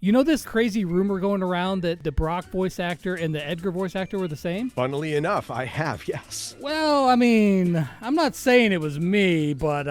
You know this crazy rumor going around that the Brock voice actor and the Edgar voice actor were the same? Funnily enough, I have, yes. Well, I mean, I'm not saying it was me, but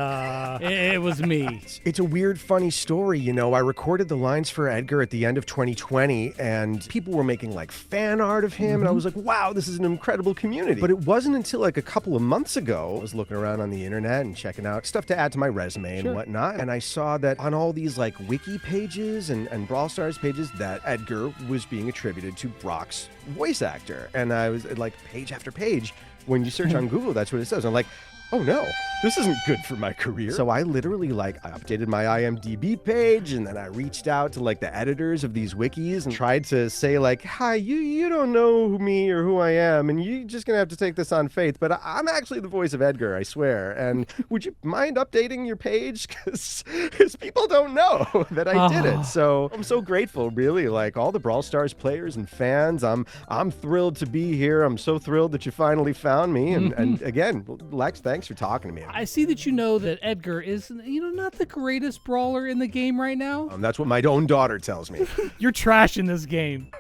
it was me. It's a weird, funny story. You know, I recorded the lines for Edgar at the end of 2020, and people were making like fan art of him, and I was like, wow, this is an incredible community. But it wasn't until like a couple of months ago, I was looking around on the internet and checking out stuff to add to my resume and whatnot, and I saw that on all these like wiki pages and Brawl Stars pages that Edgar was being attributed to Brock's voice actor. And I was like, page after page, when you search on Google, that's what it says. I'm like, oh no, this isn't good for my career. So I literally I updated my IMDb page, and then I reached out to like the editors of these wikis and tried to say like, hi, you don't know me or who I am, and you're just gonna have to take this on faith, but I'm actually the voice of Edgar, I swear. And would you mind updating your page? Because people don't know that I did it. So I'm so grateful, really. Like all the Brawl Stars players and fans, I'm thrilled to be here. I'm so thrilled that you finally found me. And again, Lex, thanks for talking to me. I see that you know that Edgar is, not the greatest brawler in the game right now. That's what my own daughter tells me. You're trash in this game.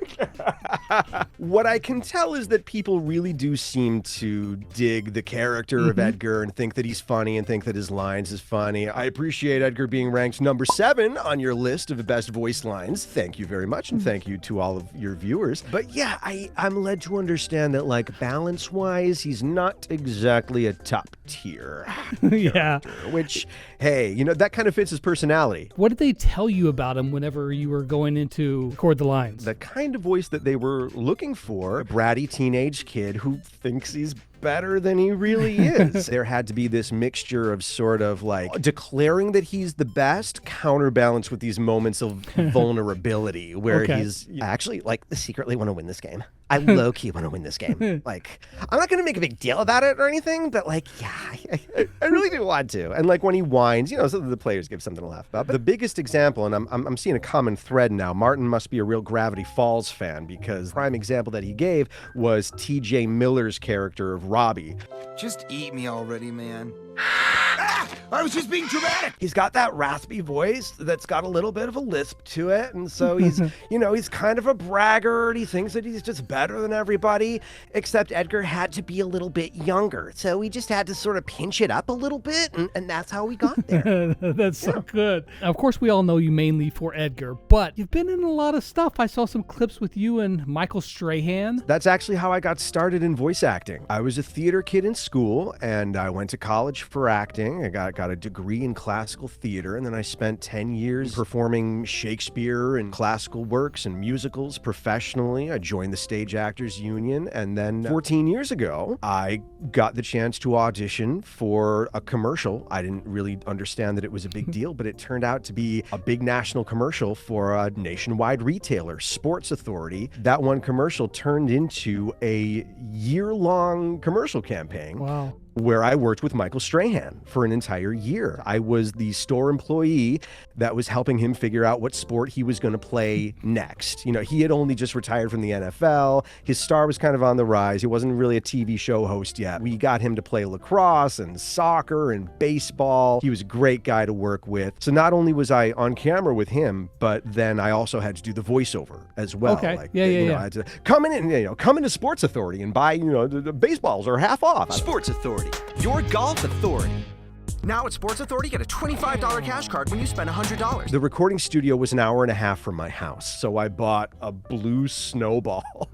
What I can tell is that people really do seem to dig the character of Edgar and think that he's funny and think that his lines is funny. I appreciate Edgar being ranked number 7 on your list of the best voice lines. Thank you very much, and thank you to all of your viewers. But yeah, I'm led to understand that like balance-wise, he's not exactly a top tier character, which, hey, that kind of fits his personality. What did they tell you about him whenever you were going in to record the lines? The kind of voice that they were looking for, a bratty teenage kid who thinks he's better than he really is. There had to be this mixture of sort of like declaring that he's the best, counterbalanced with these moments of vulnerability where he's actually like secretly want to win this game. I low-key want to win this game. Like, I'm not going to make a big deal about it or anything, but like, yeah, I really do want to. And like when he whines, so the players give something to laugh about. But the biggest example, and I'm seeing a common thread now, Martin must be a real Gravity Falls fan, because the prime example that he gave was TJ Miller's character of Robbie. Just eat me already, man. I was just being dramatic. He's got that raspy voice that's got a little bit of a lisp to it, and so he's, he's kind of a braggart. He thinks that he's just better than everybody, except Edgar had to be a little bit younger, so we just had to sort of pinch it up a little bit, and that's how we got there. That's so good. Of course, we all know you mainly for Edgar, but you've been in a lot of stuff. I saw some clips with you and Michael Strahan. That's actually how I got started in voice acting. I was a theater kid in school, and I went to college for acting. I got a degree in classical theater, and then I spent 10 years performing Shakespeare and classical works and musicals professionally. I joined the Stage Actors Union, and then 14 years ago, I got the chance to audition for a commercial. I didn't really understand that it was a big deal, but it turned out to be a big national commercial for a nationwide retailer, Sports Authority. That one commercial turned into a year-long commercial campaign. Wow. Where I worked with Michael Strahan for an entire year. I was the store employee that was helping him figure out what sport he was going to play next. He had only just retired from the NFL. His star was kind of on the rise. He wasn't really a TV show host yet. We got him to play lacrosse and soccer and baseball. He was a great guy to work with. So not only was I on camera with him, but then I also had to do the voiceover as well. Okay. Like, Yeah. I had to come in, come into Sports Authority and buy, the baseballs are half off. Sports Authority, your golf authority. Now at Sports Authority, get a $25 cash card when you spend $100. The recording studio was an hour and a half from my house, so I bought a blue snowball.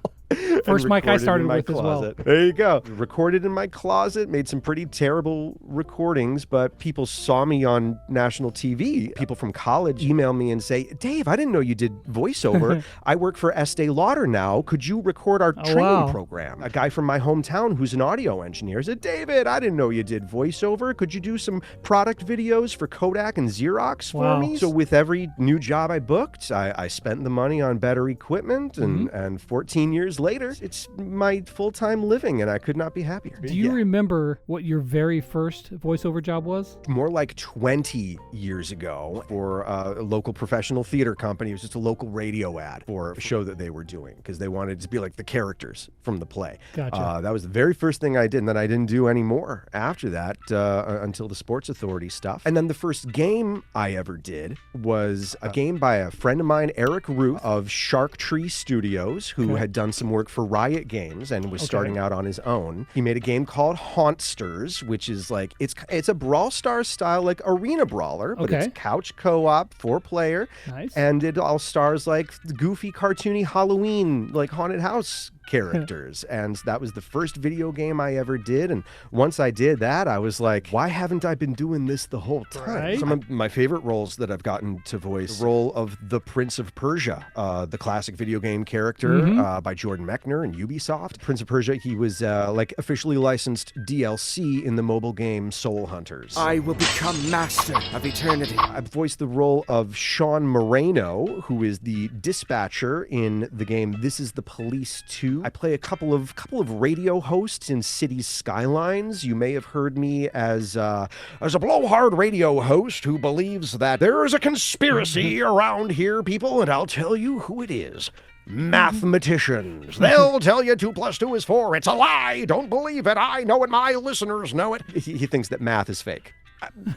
First mic I started with as well. There you go. Recorded in my closet, made some pretty terrible recordings, but people saw me on national TV. People from college email me and say, Dave, I didn't know you did voiceover. I work for Estee Lauder now. Could you record our training program? A guy from my hometown who's an audio engineer said, David, I didn't know you did voiceover. Could you do some product videos for Kodak and Xerox for me? So with every new job I booked, I spent the money on better equipment, and 14 years later, it's my full-time living, and I could not be happier. Do you remember what your very first voiceover job was? More like 20 years ago for a local professional theater company. It was just a local radio ad for a show that they were doing because they wanted to be like the characters from the play. Gotcha. That was the very first thing I did, and then I didn't do any more after that until the Sports Authority stuff. And then the first game I ever did was a game by a friend of mine, Eric Ruth of Shark Tree Studios, who had done some work for Riot Games and was starting out on his own. He made a game called Hauntsters, which is like, it's a Brawl Stars style, like arena brawler, but it's couch co-op, 4-player. Nice. And it all stars like goofy, cartoony Halloween, like haunted house characters. And that was the first video game I ever did. And once I did that, I was like, why haven't I been doing this the whole time? Right. Some of my favorite roles that I've gotten to voice, the role of the Prince of Persia, the classic video game character by Jordan Mechner and Ubisoft. Prince of Persia, he was like officially licensed DLC in the mobile game Soul Hunters. I will become master of eternity. I've voiced the role of Sean Moreno, who is the dispatcher in the game This Is the Police 2. I play a couple of radio hosts in Cities Skylines. You may have heard me as a blowhard radio host who believes that there is a conspiracy around here, people, and I'll tell you who it is. Mathematicians. They'll tell you 2 + 2 is 4. It's a lie. Don't believe it. I know it. My listeners know it. He thinks that math is fake.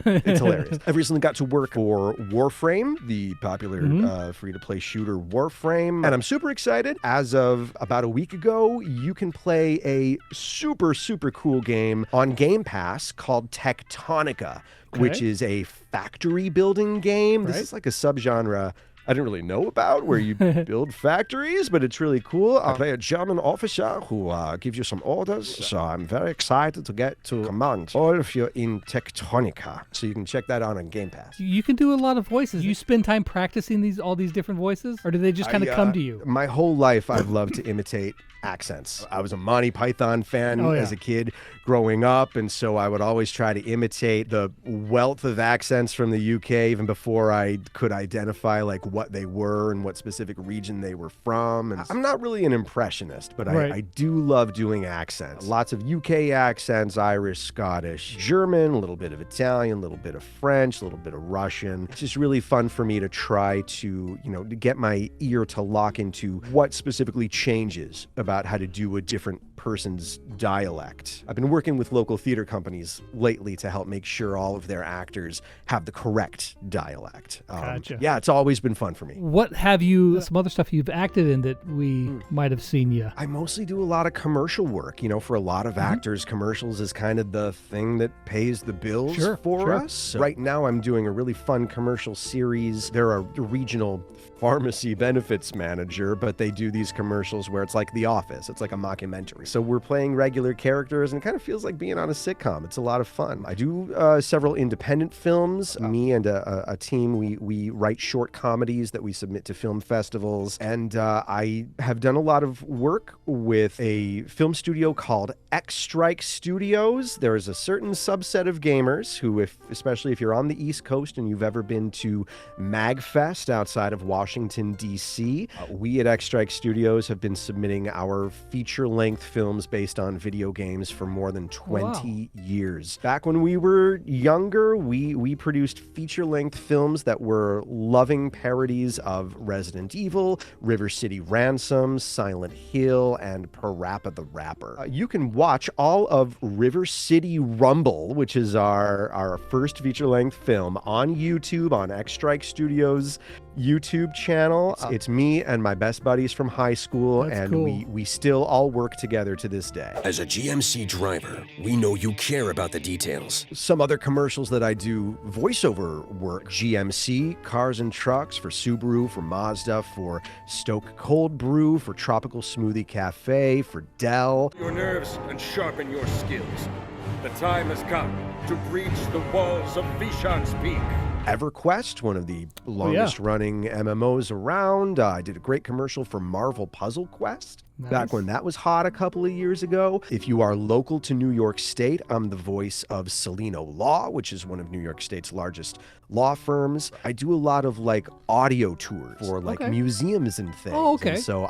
It's hilarious. I've recently got to work for Warframe, the popular free-to-play shooter Warframe, and I'm super excited. As of about a week ago, you can play a super, super cool game on Game Pass called Tectonica, which is a factory building game. This is like a subgenre I didn't really know about, where you build factories, but it's really cool. I play a German officer who gives you some orders, so I'm very excited to get to command all of you in Tectonica. So you can check that out on Game Pass. You can do a lot of voices. Do you spend time practicing all these different voices, or do they just kind of come to you? My whole life, I've loved to imitate accents. I was a Monty Python fan as a kid growing up, and so I would always try to imitate the wealth of accents from the UK even before I could identify like what they were and what specific region they were from. And I'm not really an impressionist, but I do love doing accents. Lots of UK accents, Irish, Scottish, German, a little bit of Italian, a little bit of French, a little bit of Russian. It's just really fun for me to try to, to get my ear to lock into what specifically changes about how to do a different person's dialect. I've been working with local theater companies lately to help make sure all of their actors have the correct dialect. Gotcha. Yeah, it's always been fun for me. What have you, some other stuff you've acted in that we might have seen you? I mostly do a lot of commercial work. For a lot of actors, commercials is kind of the thing that pays the bills for us. So right now I'm doing a really fun commercial series. They're a regional pharmacy benefits manager, but they do these commercials where it's like The Office. It's like a mockumentary. So we're playing regular characters, and it kind of feels like being on a sitcom. It's a lot of fun. I do several independent films. Me and a team, we write short comedies that we submit to film festivals. And I have done a lot of work with a film studio called X-Strike Studios. There is a certain subset of gamers who, especially if you're on the East Coast and you've ever been to MagFest outside of Washington, D.C., we at X-Strike Studios have been submitting our feature-length films based on video games for more than 20 years. Back when we were younger, we produced feature-length films that were loving parodies of Resident Evil, River City Ransom, Silent Hill, and Parappa the Rapper. You can watch all of River City Rumble, which is our first feature-length film, on YouTube, on X-Strike Studios YouTube channel. It's me and my best buddies from high school, and we still all work together to this day. As a GMC driver, we know you care about the details. Some other commercials that I do voiceover work: GMC, Cars and Trucks, for Subaru, for Mazda, for Stoke Cold Brew, for Tropical Smoothie Cafe, for Dell. Your nerves and sharpen your skills. The time has come to breach the walls of Vishan's Peak. EverQuest, one of the longest running MMOs around. I did a great commercial for Marvel Puzzle Quest. Nice. Back when that was hot a couple of years ago. If you are local to New York State, I'm the voice of Celino Law, which is one of New York State's largest law firms. I do a lot of like audio tours for like museums and things. Oh, okay. And so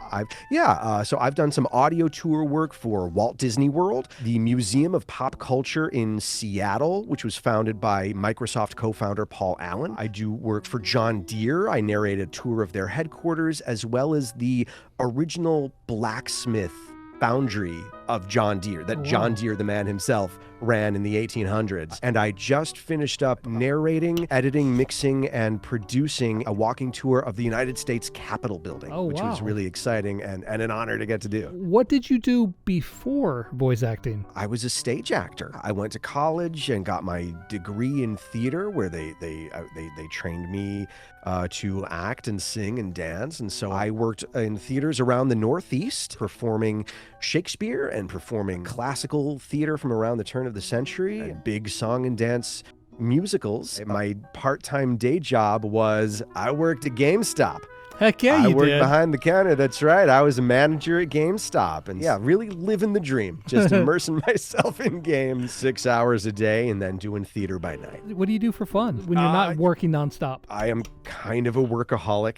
I've done some audio tour work for Walt Disney World, the Museum of Pop Culture in Seattle, which was founded by Microsoft co-founder Paul Allen. I do work for John Deere. I narrate a tour of their headquarters, as well as the original blacksmith foundry of John Deere that John Deere, the man himself, ran in the 1800s. And I just finished up narrating, editing, mixing, and producing a walking tour of the United States Capitol building, which was really exciting and an honor to get to do. What did you do before voice acting? I was a stage actor. I went to college and got my degree in theater, where they trained me to act and sing and dance. And so I worked in theaters around the Northeast, performing Shakespeare and performing classical theater from around the turn of the century, and big song and dance musicals. My part-time day job was I worked at GameStop. Heck yeah, I you worked did. behind the counter. That's right. I was a manager at GameStop, and really living the dream. Just immersing myself in games 6 hours a day and then doing theater by night. What do you do for fun when you're not working nonstop? I am kind of a workaholic.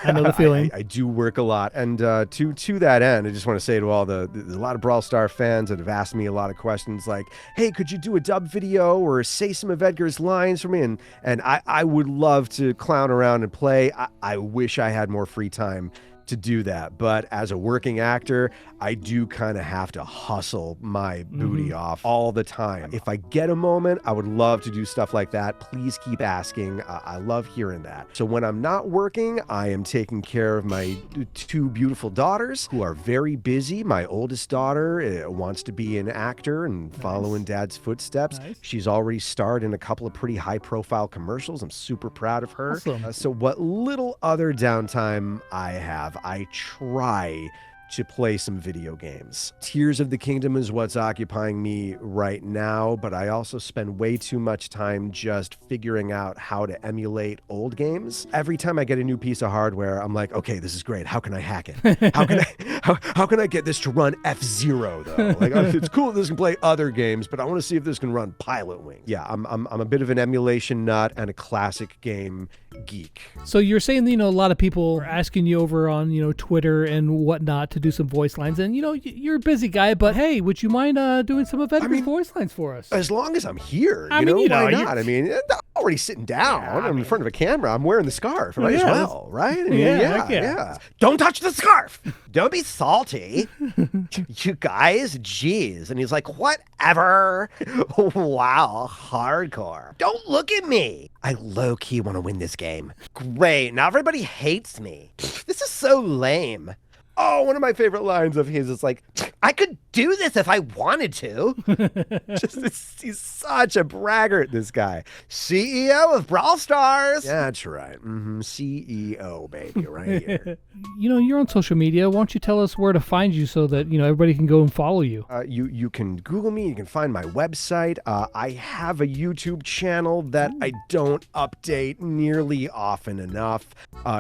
I know the feeling. I do work a lot. And to that end, I just want to say to all there's a lot of Brawl Star fans that have asked me a lot of questions like, hey, could you do a dub video or say some of Edgar's lines for me? And I would love to clown around and play. I wish I had more free time to do that. But as a working actor, I do kind of have to hustle my booty off all the time. If I get a moment, I would love to do stuff like that. Please keep asking. I love hearing that. So when I'm not working, I am taking care of my two beautiful daughters who are very busy. My oldest daughter wants to be an actor and follow in dad's footsteps. Nice. She's already starred in a couple of pretty high profile commercials. I'm super proud of her. Awesome. So what little other downtime I have, I try to play some video games. Tears of the Kingdom is what's occupying me right now, but I also spend way too much time just figuring out how to emulate old games. Every time I get a new piece of hardware, I'm like, okay, this is great. How can I hack it? How can I get this to run F-Zero though? Like, it's cool that this can play other games, but I want to see if this can run Pilot Wings. Yeah, I'm a bit of an emulation nut and a classic game geek. So you're saying that, a lot of people are asking you over on, Twitter and whatnot to do some voice lines. And, you're a busy guy, but hey, would you mind doing some of Edgar's voice lines for us? As long as I'm here, why not? I'm already sitting down. I'm in front of a camera. I'm wearing the scarf. Might as well, right? Yeah. Don't touch the scarf. Don't be salty. You guys, jeez. And he's like, whatever. Wow, hardcore. Don't look at me. I low-key want to win this game. Great. Now everybody hates me. This is so lame. Oh, one of my favorite lines of his is like, I could do this if I wanted to. He's such a braggart, this guy. CEO of Brawl Stars. Yeah, that's right. CEO, baby, right here. You're on social media. Why don't you tell us where to find you so that, everybody can go and follow you? You can Google me. You can find my website. I have a YouTube channel that I don't update nearly often enough.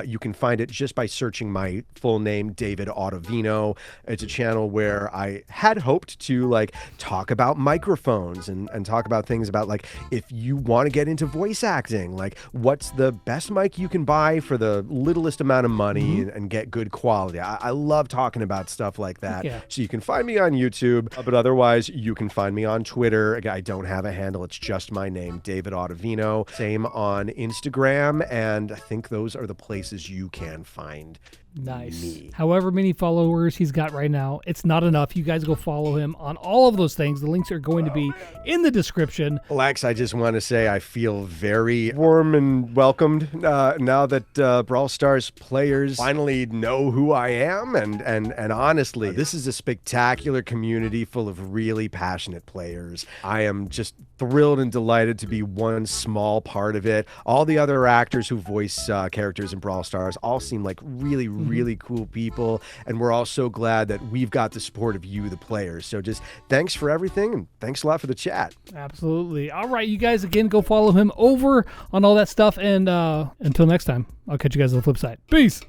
You can find it just by searching my full name, David Autovino. It's a channel where I had hoped to talk about microphones and talk about things about if you want to get into voice acting, what's the best mic you can buy for the littlest amount of money and get good quality. I love talking about stuff like that. Yeah. So you can find me on YouTube, but otherwise you can find me on Twitter. Again, I don't have a handle. It's just my name, David Autovino. Same on Instagram, and I think those are the places you can find Nice. me. However many followers he's got right now, it's not enough. You guys go follow him on all of those things. The links are going to be in the description. Lex, I just want to say I feel very warm and welcomed now that Brawl Stars players finally know who I am. And honestly, this is a spectacular community full of really passionate players. I am just thrilled and delighted to be one small part of it. All the other actors who voice characters in Brawl Stars all seem like really cool people, and we're all so glad that we've got the support support of you, the players. So just thanks for everything, and thanks a lot for the chat. Absolutely. All right, you guys, again, go follow him over on all that stuff. And until next time, I'll catch you guys on the flip side. Peace.